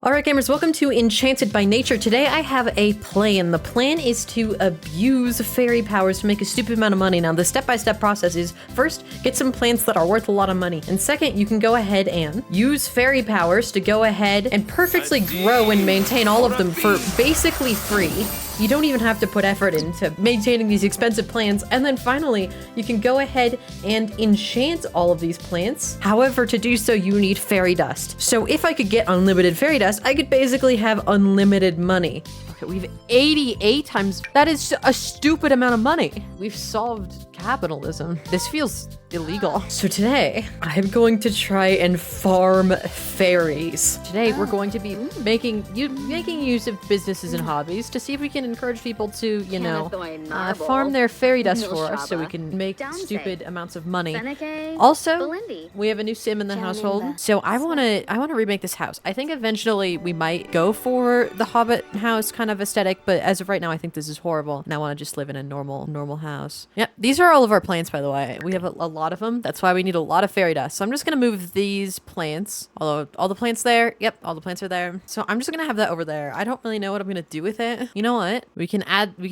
Alright gamers, welcome to Enchanted by Nature. Today I have a plan. The plan is to abuse fairy powers to make a stupid amount of money. Now the step-by-step process is, first, get some plants that are worth a lot of money. And second, you can go ahead and use fairy powers to go ahead and perfectly grow and maintain all of them for basically free. You don't even have to put effort into maintaining these expensive plants. And then finally, you can go ahead and enchant all of these plants. However, to do so, you need fairy dust. So if I could get unlimited fairy dust, I could basically have unlimited money. Okay, we've 88 times. That is a stupid amount of money. We've solved capitalism. This feels illegal. So today, I'm going to try and farm fairies. Today, we're going to be making use of businesses and hobbies to see if we can encourage people to, you know, farm their fairy dust for us so we can make stupid amounts of money. Also, we have a new sim in the household, so I want to remake this house. I think eventually we might go for the Hobbit house kind of aesthetic, but as of right now, I think this is horrible, and I want to just live in a normal house. Yep, these are all of our plants, by the way. We have a lot of them. That's why we need a lot of fairy dust. So I'm just gonna move these plants. Although all the plants there, yep, all the plants are there. So I'm just gonna have that over there. I don't really know what I'm gonna do with it. You know what? We can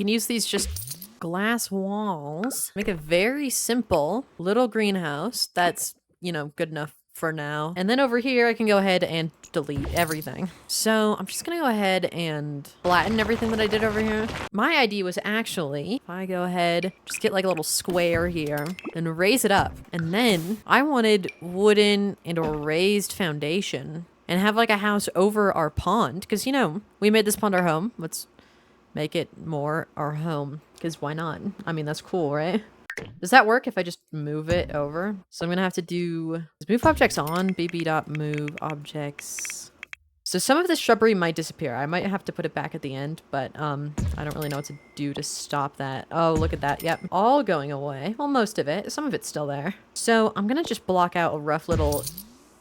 use these just glass walls. Make a very simple little greenhouse that's, you know, good enough for now. And then over here, I can go ahead and delete everything. So I'm just gonna go ahead and flatten everything that I did over here. My idea was actually, if I go ahead, just get like a little square here and raise it up. And then I wanted wooden and a raised foundation and have like a house over our pond. Because, you know, we made this pond our home. Let's make it more our home. Because why not? I mean, that's cool, right? Does that work if I just move it over? So I'm gonna have to do move objects on, bb.move objects. So some of the shrubbery might disappear. I might have to put it back at the end, but I don't really know what to do to stop that. Oh, look at that. Yep, all going away. Well, most of it. Some of it's still there. So I'm gonna just block out a rough little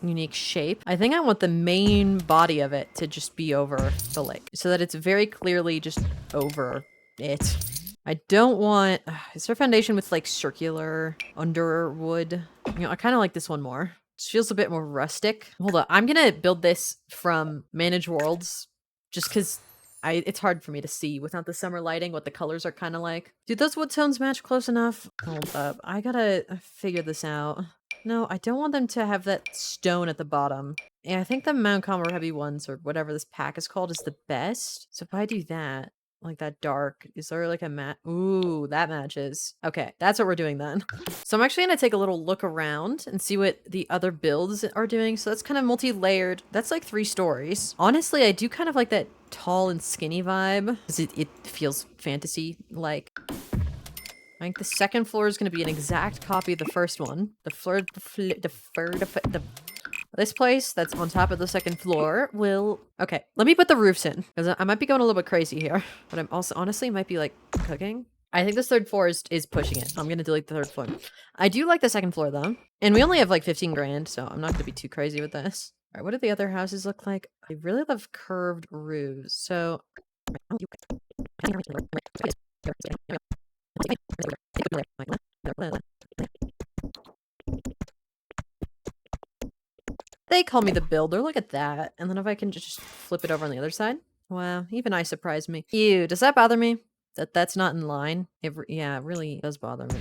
unique shape. I think I want the main body of it to just be over the lake so that it's very clearly just over it. I don't want... is there a foundation with like circular underwood? You know, I kind of like this one more. It feels a bit more rustic. Hold on, I'm gonna build this from Manage Worlds just because it's hard for me to see without the summer lighting what the colors are kind of like. Do those wood tones match close enough? Hold up, I gotta figure this out. No, I don't want them to have that stone at the bottom. Yeah, I think the Mount Common Heavy ones, or whatever this pack is called, is the best. So if I do that, like that dark, is there like a mat? Ooh, that matches. Okay, that's what we're doing then. So I'm actually gonna take a little look around and see what the other builds are doing. So that's kind of multi-layered. That's like 3 stories. Honestly, I do kind of like that tall and skinny vibe because it feels fantasy-like. I think the second floor is going to be an exact copy of the first one. This place that's on top of the second floor will... Okay, let me put the roofs in, because I might be going a little bit crazy here. But I'm also, honestly, might be, like, cooking. I think this third floor is pushing it. I'm going to delete the third floor. I do like the second floor, though. And we only have, like, 15 grand, so I'm not going to be too crazy with this. All right, what do the other houses look like? I really love curved roofs, so... They call me the builder, look at that. And then if I can just flip it over on the other side. Wow, even I surprised me. Ew, does that bother me? That's not in line? Yeah, it really does bother me.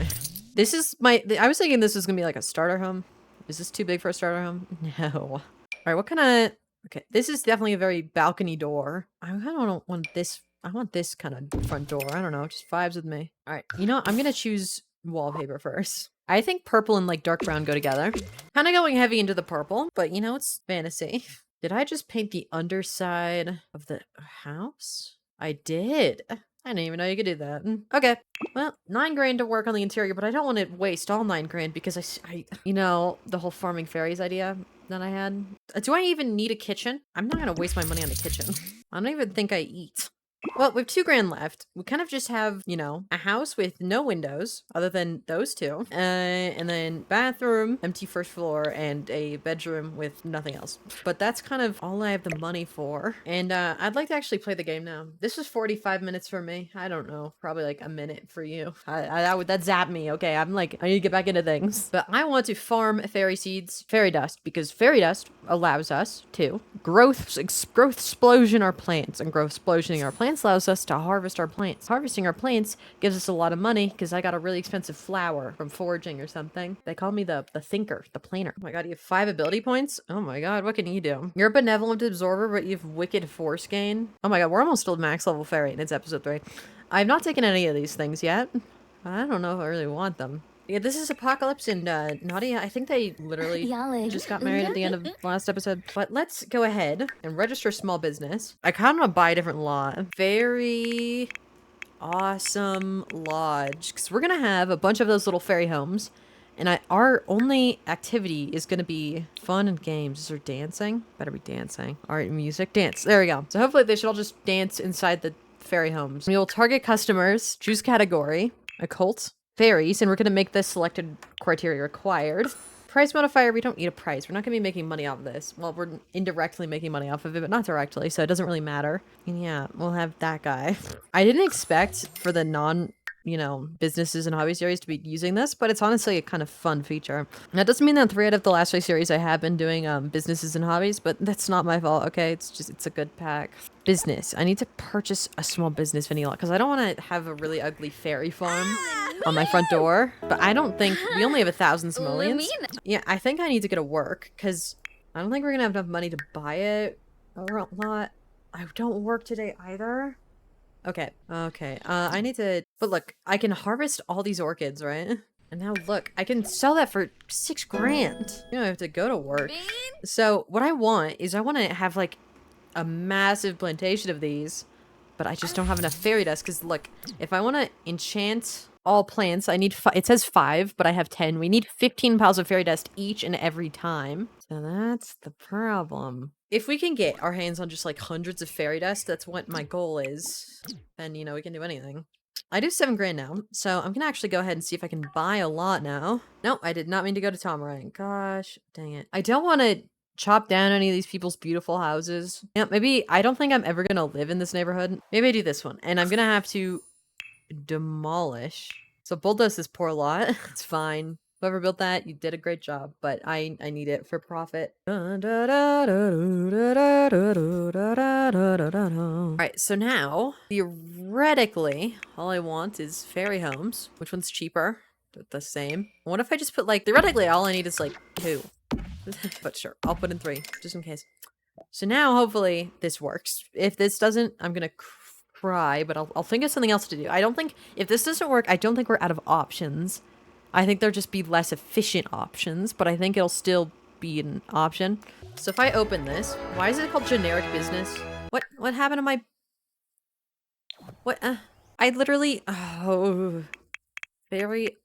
This is I was thinking this was gonna be like a starter home. Is this too big for a starter home? No. All right, what kind of... Okay, this is definitely a very balcony door. I kind of don't want this... I want this kind of front door. I don't know, just vibes with me. All right, you know, I'm gonna choose wallpaper first. I think purple and like dark brown go together. Kind of going heavy into the purple, but you know, it's fantasy. Did I just paint the underside of the house? I did. I didn't even know you could do that. Okay, well, 9 grand to work on the interior, but I don't want to waste all 9 grand because I you know, the whole farming fairies idea that I had. Do I even need a kitchen? I'm not gonna waste my money on the kitchen. I don't even think I eat. Well, we have 2 grand left. We kind of just have, you know, a house with no windows other than those two. And then bathroom, empty first floor, and a bedroom with nothing else. But that's kind of all I have the money for. And I'd like to actually play the game now. This was 45 minutes for me. I don't know, probably like a minute for you. That zapped me. Okay, I'm like, I need to get back into things. But I want to farm fairy seeds, fairy dust, because fairy dust allows us to growth explosion our plants, and growth explosioning our plants allows us to harvest our plants. Harvesting our plants gives us a lot of money because I got a really expensive flower from foraging or something. They call me the thinker, the planner. Oh my god, you have 5 ability points? Oh my god, what can you do? You're a benevolent absorber, but you have wicked force gain. Oh my god, we're almost still max level fairy and it's episode 3. I've not taken any of these things yet. I don't know if I really want them. Yeah, this is Apocalypse and Nadia. I think they literally just got married at the end of last episode. But let's go ahead and register small business. I kind of want to buy a different lot. Very awesome lodge. Because we're going to have a bunch of those little fairy homes. And our only activity is going to be fun and games. Is there dancing? Better be dancing. Art and music. Dance. There we go. So hopefully they should all just dance inside the fairy homes. We will target customers. Choose category. Occult. Fairies, and we're going to make this selected criteria required. Price modifier, we don't need a price. We're not going to be making money off of this. Well, we're indirectly making money off of it, but not directly, so it doesn't really matter. And yeah, we'll have that guy. I didn't expect for the businesses and hobby series to be using this, but it's honestly a kind of fun feature. That doesn't mean that 3 out of the last 3 series I have been doing businesses and hobbies, but that's not my fault, okay? It's a good pack. Business. I need to purchase a small business vanilla because I don't want to have a really ugly fairy farm on my front door. But I don't think we only have 1,000 simoleons. Yeah, I think I need to get to work because I don't think we're gonna have enough money to buy it a lot. I don't work today either. Okay. I need to. But look, I can harvest all these orchids, right? And now look, I can sell that for 6 grand. You don't have to go to work. So what I want is I want to have like a massive plantation of these, but I just don't have enough fairy dust. Because look, if I want to enchant all plants, I need it says 5, but I have 10. We need 15 piles of fairy dust each and every time. So that's the problem. If we can get our hands on just like hundreds of fairy dust, that's what my goal is, then we can do anything. I do 7 grand now, so I'm gonna actually go ahead and see if I can buy a lot now. No, I did not mean to go to Tom Ryan. Gosh dang it. I don't want to chop down any of these people's beautiful houses. Yeah, maybe I don't think I'm ever gonna live in this neighborhood. Maybe I do this one, and I'm gonna have to demolish. So bulldoze this poor lot. It's fine. Whoever built that, you did a great job, but I need it for profit. Alright, so now, theoretically, all I want is fairy homes. Which one's cheaper? They're the same. What if I just put theoretically all I need is 2. But sure, I'll put in 3, just in case. So now, hopefully, this works. If this doesn't, I'm gonna cry, but I'll think of something else to do. I don't think, if this doesn't work, I don't think we're out of options. I think there'll just be less efficient options, but I think it'll still be an option. So if I open this, why is it called generic business? What happened to my... What? I literally... Oh... Very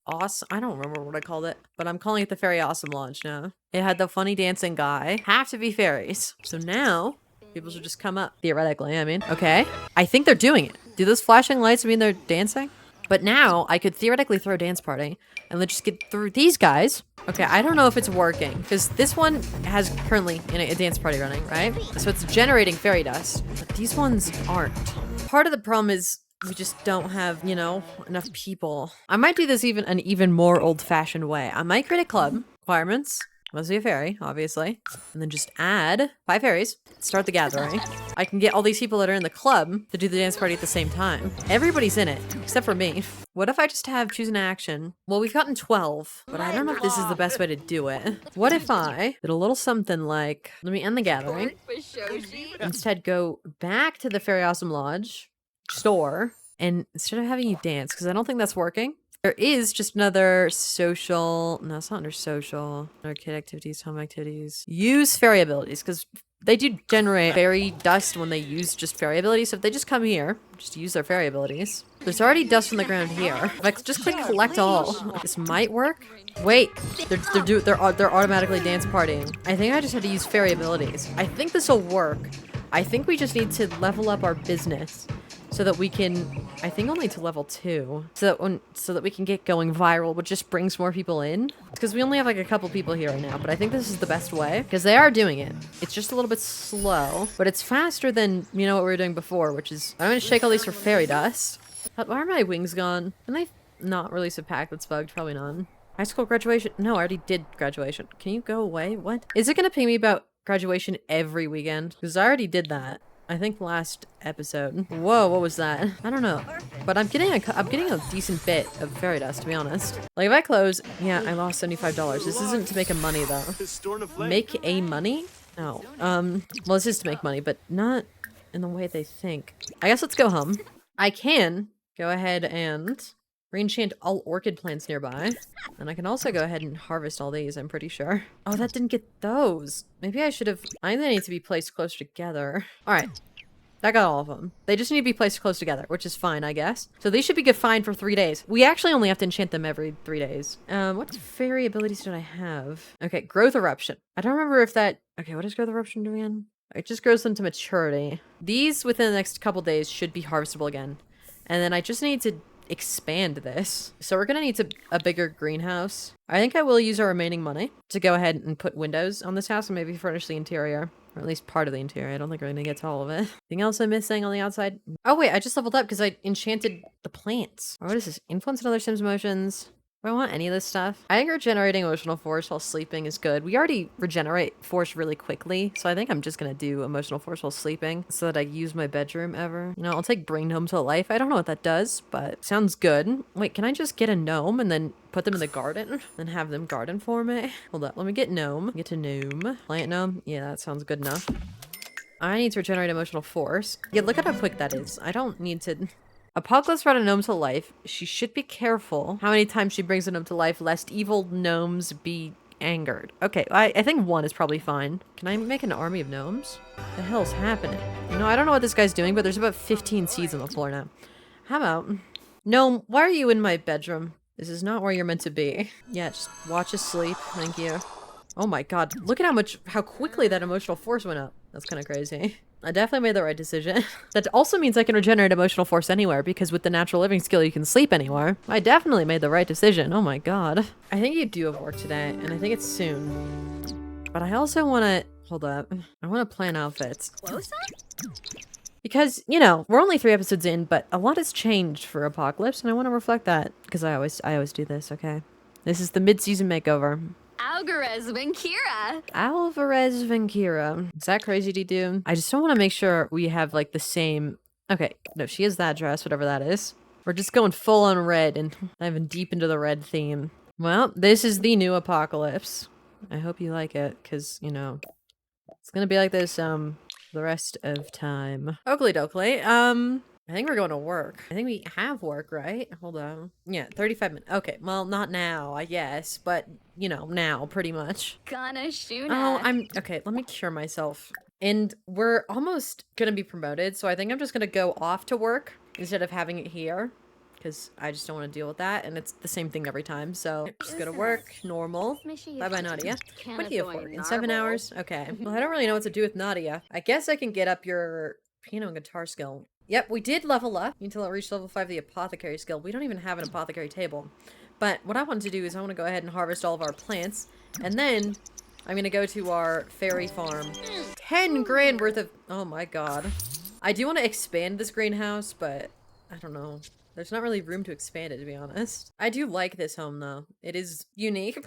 awesome... I don't remember what I called it, but I'm calling it the Fairy Awesome Lodge now. It had the funny dancing guy. Have to be fairies. So now... people should just come up. Theoretically, I mean. Okay. I think they're doing it. Do those flashing lights mean they're dancing? But now, I could theoretically throw a dance party, and then just get through these guys. Okay, I don't know if it's working, because this one has currently a dance party running, right? So it's generating fairy dust, but these ones aren't. Part of the problem is we just don't have, enough people. I might do this an even more old-fashioned way. I might create a club. Requirements. Must be a fairy, obviously. And then just add 5 fairies. Start the gathering. I can get all these people that are in the club to do the dance party at the same time. Everybody's in it, except for me. What if I just choose an action? Well, we've gotten 12, but I don't know if this is the best way to do it. What if I did a little something like, let me end the gathering. Instead, go back to the Fairy Awesome Lodge store, and instead of having you dance, because I don't think that's working, there is just another social... No, it's not under social. Arcade activities, home activities. Use fairy abilities, because they do generate fairy dust when they use just fairy abilities. So if they just come here, just use their fairy abilities. There's already dust on the ground here. Just click collect all. This might work. Wait, they're automatically dance partying. I think I just had to use fairy abilities. I think this will work. I think we just need to level up our business so that we can, I think only to level 2, so that we can get going viral, which just brings more people in. Because we only have like a couple people here right now, but I think this is the best way because they are doing it. It's just a little bit slow, but it's faster than, you know, what we were doing before, which is, I'm gonna shake all these for fairy dust. Why are my wings gone? Can they not release a pack that's bugged? Probably not. High school graduation? No, I already did graduation. Can you go away? What? Is it gonna ping me about graduation every weekend? Because I already did that. I think last episode. Whoa, what was that? I don't know. But I'm getting a decent bit of fairy dust, to be honest. Like if I close, yeah, I lost $75. This isn't to make a money though. Make a money? No. Well, this is to make money, but not in the way they think. I guess let's go home. I can go ahead and re-enchant all orchid plants nearby. And I can also go ahead and harvest all these, I'm pretty sure. Oh, that didn't get those. Maybe I should have... I think they need to be placed closer together. Alright. That got all of them. They just need to be placed close together, which is fine, I guess. So these should be good fine for 3 days. We actually only have to enchant them every 3 days. What fairy abilities did I have? Okay, growth eruption. I don't remember if that... Okay, what does growth eruption do again? It just grows them to maturity. These, within the next couple days, should be harvestable again. And then I just need to expand this. So we're gonna need a bigger greenhouse. I think I will use our remaining money to go ahead and put windows on this house and maybe furnish the interior. Or at least part of the interior. I don't think we're gonna get to all of it. Anything else I'm missing on the outside? Oh wait, I just leveled up because I enchanted the plants. Oh, what is this? Influence another Sim's emotions. Do I want any of this stuff? I think regenerating emotional force while sleeping is good. We already regenerate force really quickly, so I think I'm just gonna do emotional force while sleeping so that I use my bedroom ever. You know, I'll take bring gnome to life. I don't know what that does, but sounds good. Wait, can I just get a gnome and then put them in the garden and have them garden for me? Hold up, let me get gnome. Get to gnome. Plant gnome. Yeah, that sounds good enough. I need to regenerate emotional force. Yeah, look at how quick that is. I don't need to... Apocalypse brought a gnome to life. She should be careful how many times she brings a gnome to life, lest evil gnomes be angered. Okay, I think 1 is probably fine. Can I make an army of gnomes? What the hell's happening? You know, I don't know what this guy's doing, but there's about 15 seeds on the floor now. How about... Gnome, why are you in my bedroom? This is not where you're meant to be. Yeah, just watch us sleep. Thank you. Oh my god, look at how quickly that emotional force went up. That's kind of crazy. I definitely made the right decision. That also means I can regenerate emotional force anywhere, because with the natural living skill, you can sleep anywhere. I definitely made the right decision. Oh my god. I think you do have work today, and I think it's soon. But I also want to... Hold up. I want to plan outfits. Close up? Because, you know, we're only 3 episodes in, but a lot has changed for Apocalypse, and I want to reflect that. Because I always do this, okay? This is the mid-season makeover. Alvarez Venkira. Alvarez Venkira. Is that crazy to do? I just don't want to make sure we have like the same... Okay, no, she has that dress, whatever that is. We're just going full on red and diving deep into the red theme. Well, this is the new Apocalypse. I hope you like it, because, you know, it's gonna be like this, the rest of time. Oakley dokley. I think we're going to work. I think we have work, right? Hold on. Yeah, 35 minutes. Okay, well, not now, I guess, but, you know, now, pretty much. Ganashuna. Oh, okay, let me cure myself. And we're almost gonna be promoted, so I think I'm just gonna go off to work instead of having it here. Because I just don't want to deal with that, and it's the same thing every time, so just go to work, normal. Bye-bye, Nadia. What do you have for me? In 7 hours? Okay. Well, I don't really know what to do with Nadia. I guess I can get up your piano and guitar skill. Yep, we did level up until it reached level 5 of the apothecary skill. We don't even have an apothecary table. But what I want to do is I want to go ahead and harvest all of our plants, and then I'm going to go to our fairy farm. 10 grand worth of... Oh my god. I do want to expand this greenhouse, but I don't know. There's not really room to expand it, to be honest. I do like this home, though. It is unique.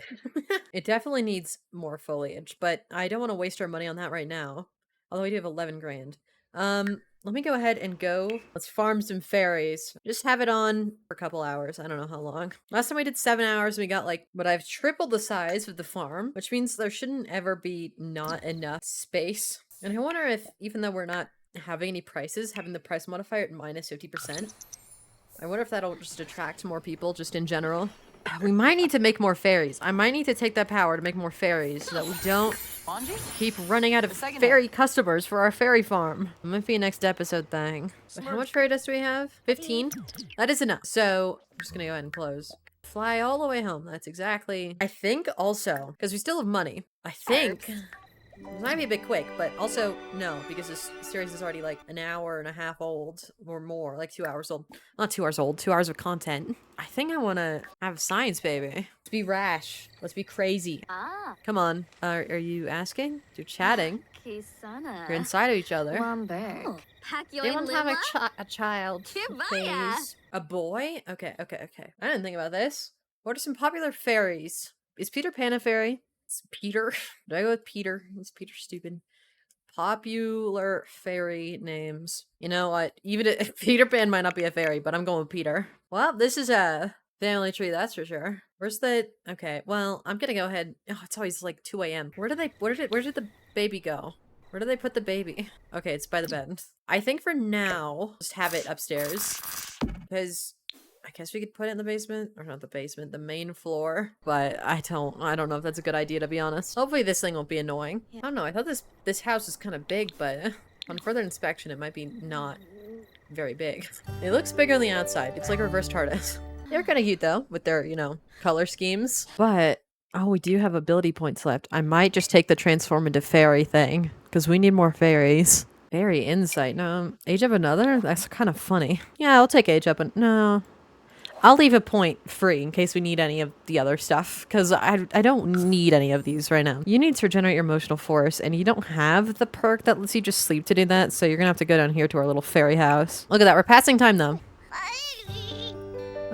It definitely needs more foliage, but I don't want to waste our money on that right now. Although we do have 11 grand. Let me go ahead and go. Let's farm some fairies. Just have it on for a couple hours. I don't know how long. Last time we did 7 hours, and we got like, but I've tripled the size of the farm, which means there shouldn't ever be not enough space. And I wonder if, even though we're not having any prices, having the price modifier at minus 50%, I wonder if that'll just attract more people just in general. We might need to make more fairies. I might need to take that power to make more fairies so that we don't keep running out of fairy customers for our fairy farm. It might be a next episode thing. But how much fairy dust do we have? 15? That is enough. So I'm just gonna go ahead and close. Fly all the way home. That's exactly... I think also, because we still have money, I think This might be a bit quick, but also no, because this series is already like an hour and a half old or more, like 2 hours old. Not 2 hours old, 2 hours of content. I think I want to have science, baby. Let's be rash. Let's be crazy. Ah, Come on. Are you asking? You're chatting. Kisana. You're inside of each other. Wamberg. Oh, They want to have Lila? a child, Kibaya. please. A boy? Okay. I didn't think about this. What are some popular fairies? Is Peter Pan a fairy? It's Peter. Did I go with Peter? Is Peter stupid? Popular fairy names. You know what? Even if Peter Pan might not be a fairy, but I'm going with Peter. Well, this is a family tree, that's for sure. Where's the... Okay, well, I'm gonna go ahead... Oh, it's always like 2 a.m. Where did the baby go? Where do they put the baby? Okay, it's by the bed. I think for now, just have it upstairs. Because I guess we could put it in the basement. Or not the basement, the main floor. But I don't know if that's a good idea, to be honest. Hopefully this thing won't be annoying. I don't know, I thought this house is kind of big, but on further inspection, it might be not very big. It looks bigger on the outside. It's like reverse TARDIS. They're kind of cute, though, with their, you know, color schemes. But... oh, we do have ability points left. I might just take the transform into fairy thing. Because we need more fairies. Fairy insight. No. Age of another? That's kind of funny. Yeah, I'll take age up. No. I'll leave a point free in case we need any of the other stuff. Because I don't need any of these right now. You need to regenerate your emotional force. And you don't have the perk that lets you just sleep to do that. So you're going to have to go down here to our little fairy house. Look at that. We're passing time, though.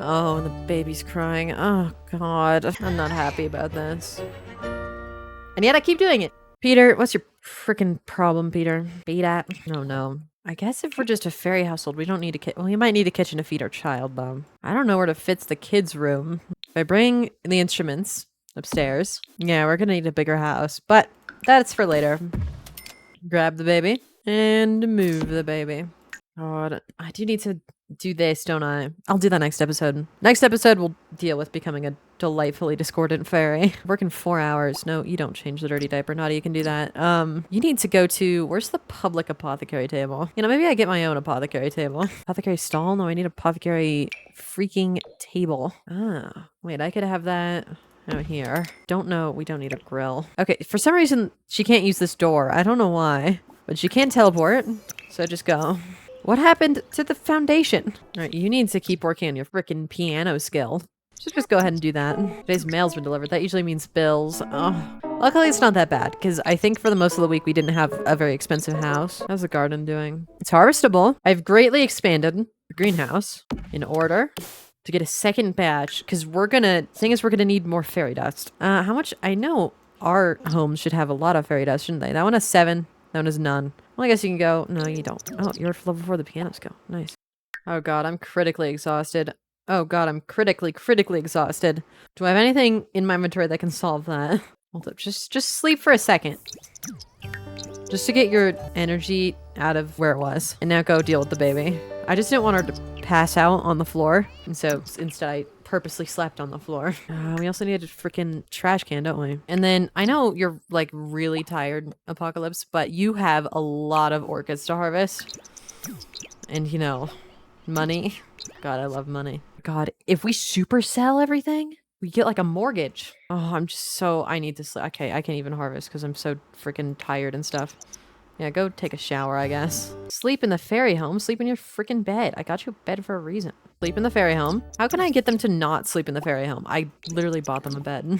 Oh, and the baby's crying. Oh, God. I'm not happy about this. And yet I keep doing it. Peter, what's your freaking problem, Peter? Beat at? Oh, no. I guess if we're just a fairy household, we don't need a kitchen. Well, we might need a kitchen to feed our child, though. I don't know where to fit the kids' room. If I bring the instruments upstairs, yeah, we're gonna need a bigger house. But that's for later. Grab the baby and move the baby. God, I do need to do this, don't I? I'll do that next episode. Next episode, we'll deal with becoming a delightfully discordant fairy. Working 4 hours. No, you don't change the dirty diaper. Naughty, you can do that. You need to go to... where's the public apothecary table? You know, maybe I get my own apothecary table. Apothecary stall? No, I need apothecary freaking table. Ah, wait, I could have that... out here. Don't know. We don't need a grill. Okay, for some reason, she can't use this door. I don't know why. But she can teleport. So just go. What happened to the foundation? Alright, you need to keep working on your freaking piano skill. Should just go ahead and do that. Today's mail's been delivered. That usually means bills. Oh. Luckily, it's not that bad, because I think for the most of the week, we didn't have a very expensive house. How's the garden doing? It's harvestable. I've greatly expanded the greenhouse in order to get a second batch, because we're gonna need more fairy dust. How much? I know our homes should have a lot of fairy dust, shouldn't they? That one has 7. That one has none. Well, I guess you can go. No, you don't. Oh, you're level 4 the piano skill. Nice. Oh god, I'm critically exhausted. Oh god, I'm critically exhausted. Do I have anything in my inventory that can solve that? Hold up, just sleep for a second. Just to get your energy out of where it was. And now go deal with the baby. I just didn't want her to pass out on the floor. And so instead I purposely slept on the floor. We also need a freaking trash can, don't we? And then I know you're like really tired, Apocalypse, but you have a lot of orchids to harvest. And you know, money. God, I love money. God, if we supersell everything, we get like a mortgage. Oh, I'm just so... I need to sleep. Okay, I can't even harvest because I'm so freaking tired and stuff. Yeah, go take a shower, I guess. Sleep in the fairy home. Sleep in your freaking bed. I got you a bed for a reason. Sleep in the fairy home. How can I get them to not sleep in the fairy home? I literally bought them a bed.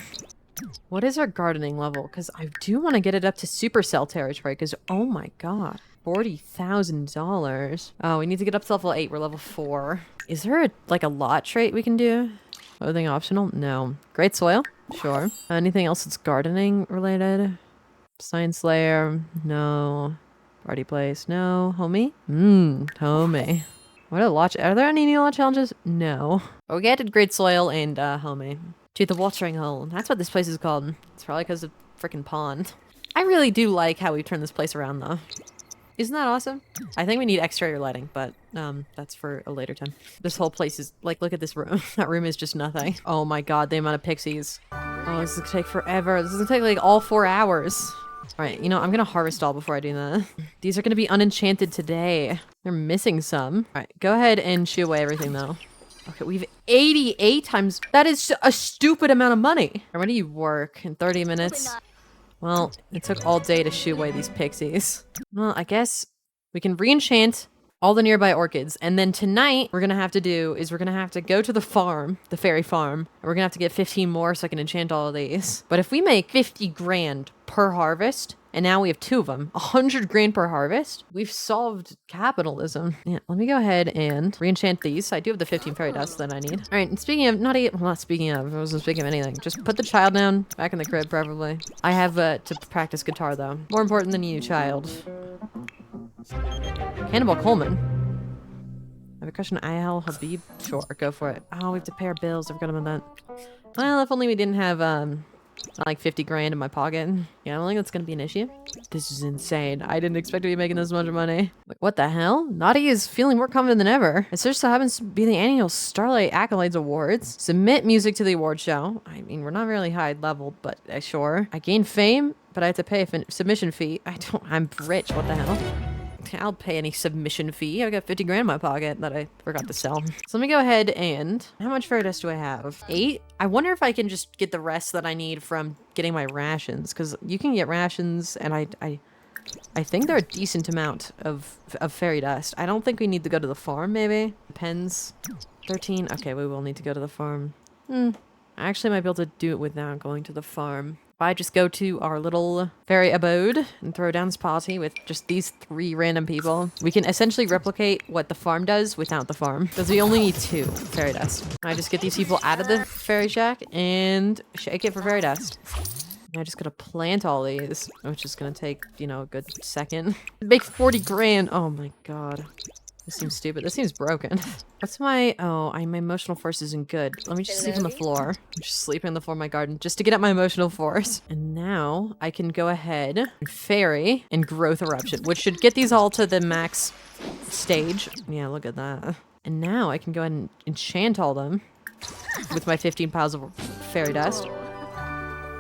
What is our gardening level? Because I do want to get it up to supercell territory because, oh my god. $40,000. Oh, we need to get up to level 8. We're level 4. Is there like a lot trait we can do? Clothing optional? No. Great soil? Sure. Anything else that's gardening related? Science layer? No. Party place? No. Homie? Homie. What a lot. Are there any new lot challenges? No. But we get great soil and homie. To the watering hole. That's what this place is called. It's probably because of freaking pond. I really do like how we turn this place around though. Isn't that awesome? I think we need exterior lighting, but that's for a later time. This whole place is like, look at this room. That room is just nothing. Oh my god, the amount of pixies. Oh, this is gonna take forever. This is gonna take like all 4 hours. All right, you know, I'm gonna harvest all before I do that. These are gonna be unenchanted today. They're missing some. All right, go ahead and shoo away everything though. Okay, we've 88 times. That is a stupid amount of money. When do you work? In 30 minutes? Well, it took all day to shoo away these pixies. Well, I guess we can re-enchant all the nearby orchids. And then tonight, we're gonna have to go to the farm, the fairy farm, and we're gonna have to get 15 more so I can enchant all of these. But if we make 50 grand per harvest, and now we have 2 of them, 100 grand per harvest, we've solved capitalism. Yeah, let me go ahead and re-enchant these. I do have the 15 fairy dust that I need. All right, and speaking of, not speaking of, I wasn't speaking of anything. Just put the child down, back in the crib, preferably. I have to practice guitar, though. More important than you, child. Cannibal Coleman. I have a crush on IL Habib. Sure, go for it. Oh, we have to pay our bills. I forgot about that. Well, if only we didn't have, like 50 grand in my pocket. Yeah, I don't think that's gonna be an issue. This is insane. I didn't expect to be making this much money. Like, what the hell? Naughty is feeling more confident than ever. It just so happens to be the annual Starlight Accolades Awards. Submit music to the award show. I mean, we're not really high level, but sure. I gain fame, but I have to pay a submission fee. I'm rich. What the hell? I'll pay any submission fee. I've got 50 grand in my pocket that I forgot to sell. So let me go ahead and... How much fairy dust do I have? 8? I wonder if I can just get the rest that I need from getting my rations. Because you can get rations, and I think they're a decent amount of fairy dust. I don't think we need to go to the farm, maybe? Depends. 13? Okay, we will need to go to the farm. I actually might be able to do it without going to the farm. I just go to our little fairy abode and throw down this party with just these 3 random people. We can essentially replicate what the farm does without the farm, because we only need 2 fairy dust. I just get these people out of the fairy shack and shake it for fairy dust. I just gotta plant all these, which is gonna take, you know, a good second. Make 40 grand. Oh my god. This seems stupid. This seems broken. What's my... Oh, my emotional force isn't good. Let me just sleep on the floor. I'm just sleeping on the floor of my garden just to get up my emotional force. And now I can go ahead and fairy and growth eruption, which should get these all to the max stage. Yeah, look at that. And now I can go ahead and enchant all them with my 15 piles of fairy dust.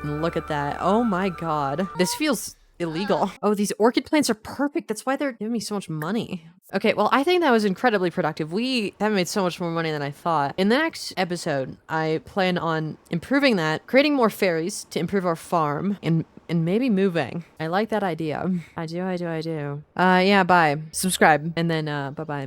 And look at that. Oh my god. This feels illegal. Oh, these orchid plants are perfect. That's why they're giving me so much money. Okay, well, I think that was incredibly productive. We have made so much more money than I thought. In the next episode, I plan on improving that, creating more fairies to improve our farm, and maybe moving. I like that idea. I do. Yeah, bye. Subscribe, and then bye-bye.